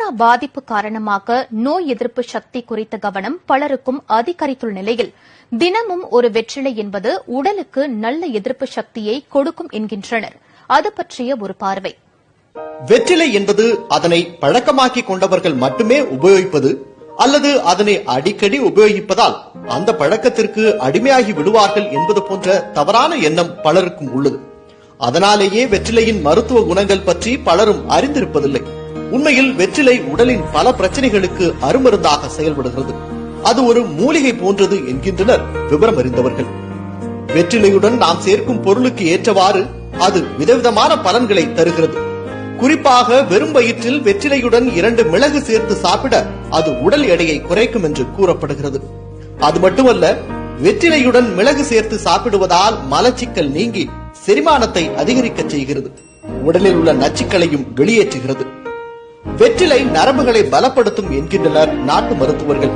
Corona பாதிப்பு காரணமாக நோய் எதிர்ப்பு சக்தி குறித்த கவனம் பலருக்கும் அதிகரித்துள்ள நிலையில் தினமும் ஒரு வெற்றிலை என்பது உடலுக்கு நல்ல எதிர்ப்பு சக்தியை கொடுக்கும் என்கின்றனர். அது பற்றிய ஒரு பார்வை. வெற்றிலை என்பது அதனை பழக்கமாக்கிக் கொண்டவர்கள் மட்டுமே உபயோகிப்பது அல்லது அதனை அடிக்கடி உபயோகிப்பதால் அந்த பழக்கத்திற்கு அடிமையாகி விடுவார்கள் என்பது போன்ற தவறான எண்ணம் பலருக்கும் உள்ளது. அதனாலேயே வெற்றிலையின் மருத்துவ குணங்கள் பற்றி பலரும் அறிந்திருப்பதில்லை. உண்மையில் வெற்றிலை உடலின் பல பிரச்சனைகளுக்கு அருமருந்தாக செயல்படுகிறது. அது ஒரு மூலிகை போன்றது என்கின்றனர் விவரம் அறிந்தவர்கள். வெற்றிலையுடன் நாம் சேர்க்கும் பொருளுக்கு ஏற்றவாறு அது விதவிதமான பலன்களை தருகிறது. குறிப்பாக வெறும் வயிற்றில் வெற்றிலையுடன் 2 மிளகு சேர்த்து சாப்பிட அது உடல் எடையை குறைக்கும் என்று கூறப்படுகிறது. அது மட்டுமல்ல, வெற்றிலையுடன் மிளகு சேர்த்து சாப்பிடுவதால் மலச்சிக்கல் நீங்கி செரிமானத்தை அதிகரிக்க செய்கிறது. உடலில் உள்ள நச்சுக்களையும் வெளியேற்றுகிறது. வெற்றிலை நரம்புகளை பலப்படுத்தும் என்கின்றனர் நாட்டு மருத்துவர்கள்.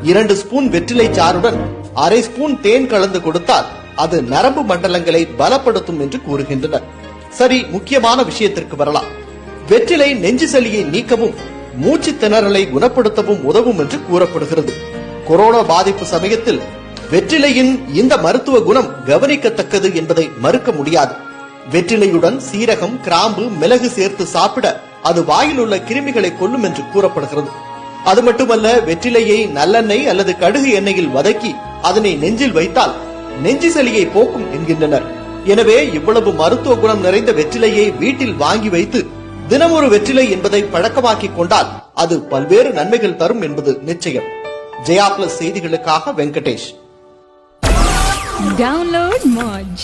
2 ஸ்பூன் வெற்றிலை சாறுடன் அரை ஸ்பூன் தேன் கலந்து கொடுத்தால் அது நரம்பு மண்டலங்களை பலப்படுத்தும் என்று கூறுகின்றனர். சரி, முக்கியமான விஷயத்திற்கு வரலாம். வெற்றிலை நெஞ்சு சளியை நீக்கவும் மூச்சு திணறலை குணப்படுத்தவும் உதவும் என்று கூறப்படுகிறது. கொரோனா பாதிப்பு சமயத்தில் வெற்றிலையின் இந்த மருத்துவ குணம் கவனிக்கத்தக்கது என்பதை மறுக்க முடியாது. வெற்றிலையுடன் சீரகம், கிராம்பு, மிளகு சேர்த்து சாப்பிட அது வாயில் உள்ள கிருமிகளை கொல்லும் என்று கூறப்படுகிறது. அது மட்டுமல்ல, வெற்றிலையை நல்லெண்ணெய் அல்லது கடுகு எண்ணெயில் வதக்கி அதனை நெஞ்சில் வைத்தால் நெஞ்சு சளியை போக்கும் என்கின்றனர். எனவே இவ்வளவு மருத்துவ குணம் நிறைந்த வெற்றிலையை வீட்டில் வாங்கி வைத்து தினமொரு வெற்றிலை என்பதை பழக்கமாக்கிக் கொண்டால் அது பல்வேறு நன்மைகள் தரும் என்பது நிச்சயம். ஜெயா பிளஸ் செய்திகளுக்காக வெங்கடேஷ். Download Moj.